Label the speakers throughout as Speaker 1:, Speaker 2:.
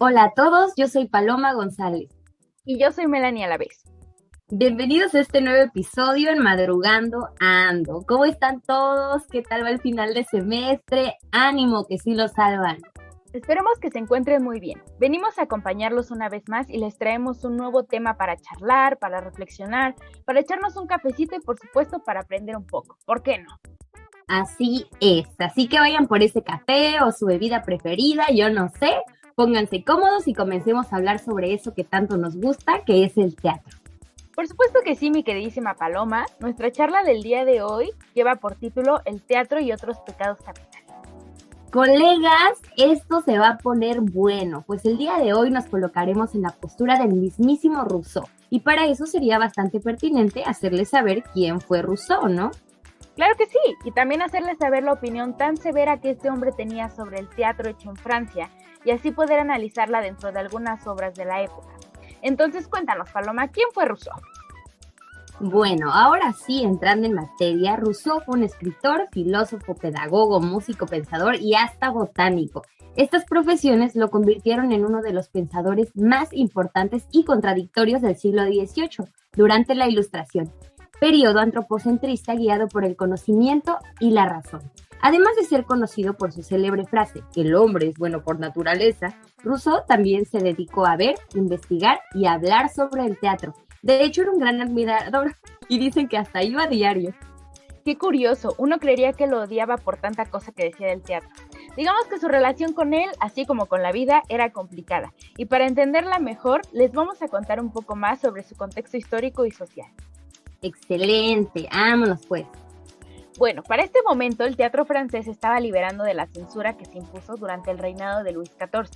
Speaker 1: Hola a todos, yo soy Paloma González.
Speaker 2: Y yo soy Melanie Alavés.
Speaker 1: Bienvenidos a este nuevo episodio en Madrugando Ando. ¿Cómo están todos? ¿Qué tal va el final de semestre? Ánimo, que sí lo salvan.
Speaker 2: Esperemos que se encuentren muy bien. Venimos a acompañarlos una vez más y les traemos un nuevo tema para charlar, para reflexionar, para echarnos un cafecito y por supuesto para aprender un poco. ¿Por qué no?
Speaker 1: Así es, así que vayan por ese café o su bebida preferida, yo no sé. Pónganse cómodos y comencemos a hablar sobre eso que tanto nos gusta, que es el teatro.
Speaker 2: Por supuesto que sí, mi queridísima Paloma. Nuestra charla del día de hoy lleva por título El teatro y otros pecados capitales.
Speaker 1: Colegas, esto se va a poner bueno, pues el día de hoy nos colocaremos en la postura del mismísimo Rousseau, y para eso sería bastante pertinente hacerles saber quién fue Rousseau, ¿no?
Speaker 2: Claro que sí, y también hacerles saber la opinión tan severa que este hombre tenía sobre el teatro hecho en Francia, y así poder analizarla dentro de algunas obras de la época. Entonces cuéntanos, Paloma, ¿quién fue Rousseau?
Speaker 1: Bueno, ahora sí, entrando en materia, Rousseau fue un escritor, filósofo, pedagogo, músico, pensador y hasta botánico. Estas profesiones lo convirtieron en uno de los pensadores más importantes y contradictorios del siglo XVIII, durante la Ilustración, periodo antropocentrista guiado por el conocimiento y la razón. Además de ser conocido por su célebre frase, que el hombre es bueno por naturaleza, Rousseau también se dedicó a ver, investigar y hablar sobre el teatro. De hecho, era un gran admirador y dicen que hasta iba a diario.
Speaker 2: Qué curioso, uno creería que lo odiaba por tanta cosa que decía del teatro. Digamos que su relación con él, así como con la vida, era complicada. Y para entenderla mejor, les vamos a contar un poco más sobre su contexto histórico y social.
Speaker 1: Excelente, vámonos pues.
Speaker 2: Bueno, para este momento el teatro francés estaba liberando de la censura que se impuso durante el reinado de Luis XIV.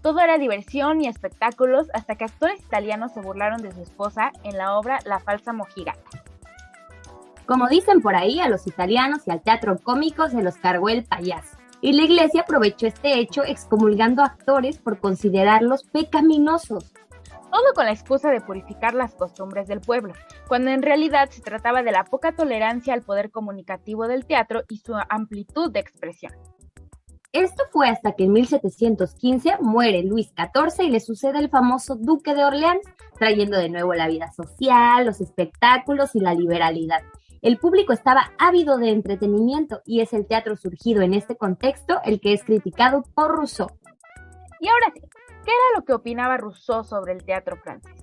Speaker 2: Todo era diversión y espectáculos hasta que actores italianos se burlaron de su esposa en la obra La falsa mojigata.
Speaker 1: Como dicen por ahí, a los italianos y al teatro cómico se los cargó el payaso. Y la iglesia aprovechó este hecho excomulgando a actores por considerarlos pecaminosos.
Speaker 2: Todo con la excusa de purificar las costumbres del pueblo, cuando en realidad se trataba de la poca tolerancia al poder comunicativo del teatro y su amplitud de expresión.
Speaker 1: Esto fue hasta que en 1715 muere Luis XIV y le sucede el famoso Duque de Orleans, trayendo de nuevo la vida social, los espectáculos y la liberalidad. El público estaba ávido de entretenimiento y es el teatro surgido en este contexto el que es criticado por Rousseau.
Speaker 2: Y ahora sí, ¿qué era lo que opinaba Rousseau sobre el teatro francés?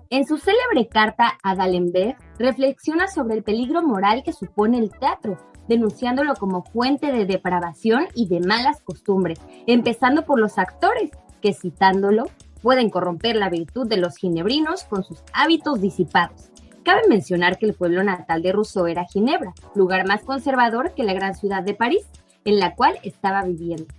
Speaker 1: En su célebre carta a D'Alembert, reflexiona sobre el peligro moral que supone el teatro, denunciándolo como fuente de depravación y de malas costumbres, empezando por los actores, que citándolo, pueden corromper la virtud de los ginebrinos con sus hábitos disipados. Cabe mencionar que el pueblo natal de Rousseau era Ginebra, lugar más conservador que la gran ciudad de París, en la cual estaba viviendo.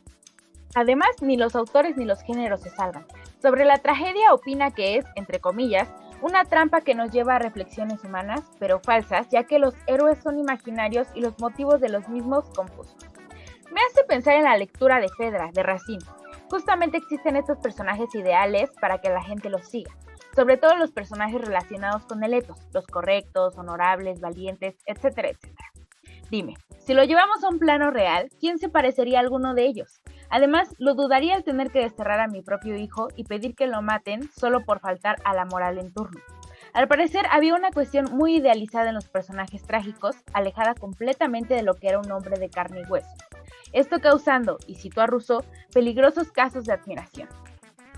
Speaker 2: Además, ni los autores ni los géneros se salvan. Sobre la tragedia opina que es, entre comillas, una trampa que nos lleva a reflexiones humanas, pero falsas, ya que los héroes son imaginarios y los motivos de los mismos confusos. Me hace pensar en la lectura de Fedra, de Racine. Justamente existen estos personajes ideales para que la gente los siga, sobre todo los personajes relacionados con el etos, los correctos, honorables, valientes, etcétera, etcétera. Dime, si lo llevamos a un plano real, ¿quién se parecería a alguno de ellos? Además, lo dudaría al tener que desterrar a mi propio hijo y pedir que lo maten solo por faltar a la moral en turno. Al parecer, había una cuestión muy idealizada en los personajes trágicos, alejada completamente de lo que era un hombre de carne y hueso. Esto causando, y cito a Rousseau, peligrosos casos de admiración.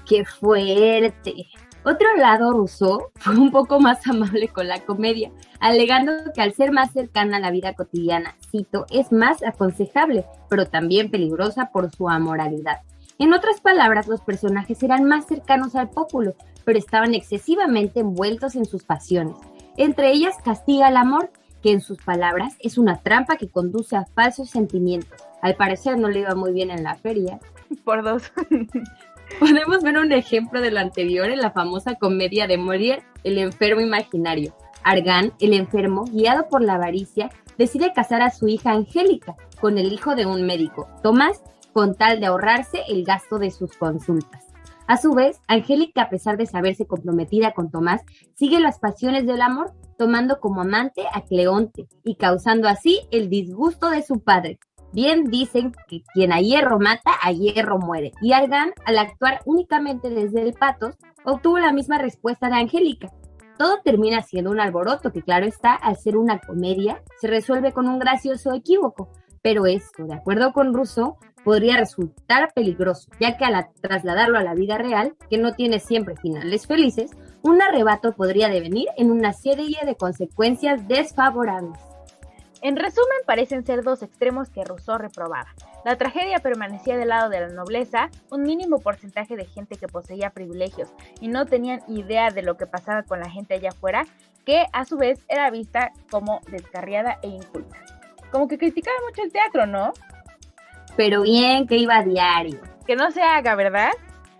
Speaker 1: ¡Qué fuerte! Otro lado, Rousseau fue un poco más amable con la comedia, alegando que al ser más cercana a la vida cotidiana, cito, es más aconsejable, pero también peligrosa por su amoralidad. En otras palabras, los personajes eran más cercanos al popolo, pero estaban excesivamente envueltos en sus pasiones. Entre ellas castiga el amor, que en sus palabras es una trampa que conduce a falsos sentimientos. Al parecer no le iba muy bien en la feria.
Speaker 2: Por dos.
Speaker 1: Podemos ver un ejemplo de lo anterior en la famosa comedia de Molière, El enfermo imaginario. Argan, el enfermo, guiado por la avaricia, decide casar a su hija Angélica con el hijo de un médico, Tomás, con tal de ahorrarse el gasto de sus consultas. A su vez, Angélica, a pesar de saberse comprometida con Tomás, sigue las pasiones del amor, tomando como amante a Cleonte y causando así el disgusto de su padre. Bien dicen que quien a hierro mata, a hierro muere. Y Argan, al actuar únicamente desde el patos, obtuvo la misma respuesta de Angélica. Todo termina siendo un alboroto que, claro está, al ser una comedia, se resuelve con un gracioso equívoco. Pero esto, de acuerdo con Rousseau, podría resultar peligroso, ya que al trasladarlo a la vida real, que no tiene siempre finales felices, un arrebato podría devenir en una serie de consecuencias desfavorables.
Speaker 2: En resumen, parecen ser dos extremos que Rousseau reprobaba. La tragedia permanecía del lado de la nobleza, un mínimo porcentaje de gente que poseía privilegios y no tenían idea de lo que pasaba con la gente allá afuera, que a su vez era vista como descarriada e inculta. Como que criticaba mucho el teatro, ¿no?
Speaker 1: Pero bien que iba a diario.
Speaker 2: Que no se haga, ¿verdad?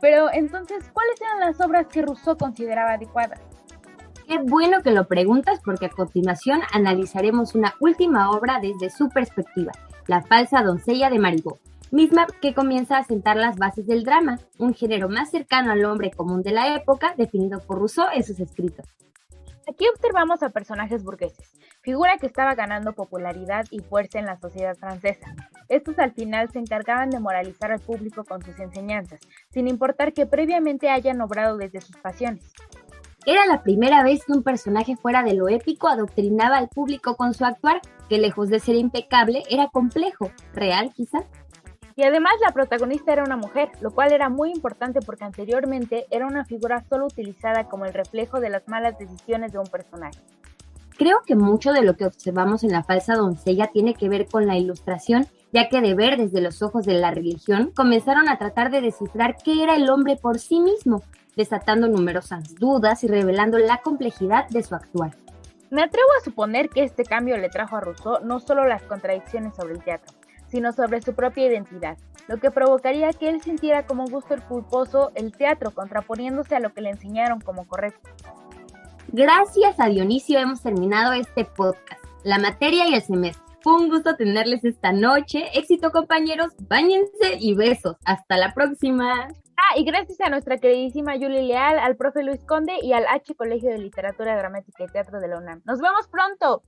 Speaker 2: Pero entonces, ¿cuáles eran las obras que Rousseau consideraba adecuadas?
Speaker 1: Qué bueno que lo preguntas porque a continuación analizaremos una última obra desde su perspectiva, La falsa doncella de Marivaux, misma que comienza a sentar las bases del drama, un género más cercano al hombre común de la época, definido por Rousseau en sus escritos.
Speaker 2: Aquí observamos a personajes burgueses, figura que estaba ganando popularidad y fuerza en la sociedad francesa. Estos al final se encargaban de moralizar al público con sus enseñanzas, sin importar que previamente hayan obrado desde sus pasiones.
Speaker 1: Era la primera vez que un personaje fuera de lo épico adoctrinaba al público con su actuar, que lejos de ser impecable, era complejo, real quizá.
Speaker 2: Y además la protagonista era una mujer, lo cual era muy importante porque anteriormente era una figura solo utilizada como el reflejo de las malas decisiones de un personaje.
Speaker 1: Creo que mucho de lo que observamos en La falsa doncella tiene que ver con la ilustración, ya que de ver desde los ojos de la religión, comenzaron a tratar de descifrar qué era el hombre por sí mismo, desatando numerosas dudas y revelando la complejidad de su actuar.
Speaker 2: Me atrevo a suponer que este cambio le trajo a Rousseau no solo las contradicciones sobre el teatro, sino sobre su propia identidad, lo que provocaría que él sintiera como gusto el culposo el teatro, contraponiéndose a lo que le enseñaron como correcto.
Speaker 1: Gracias a Dionisio hemos terminado este podcast, la materia y el semestre. Fue un gusto tenerles esta noche. Éxito, compañeros, báñense y besos. Hasta la próxima.
Speaker 2: Y gracias a nuestra queridísima Yuli Leal, al profe Luis Conde y al H Colegio de Literatura Dramática y Teatro de la UNAM. ¡Nos vemos pronto!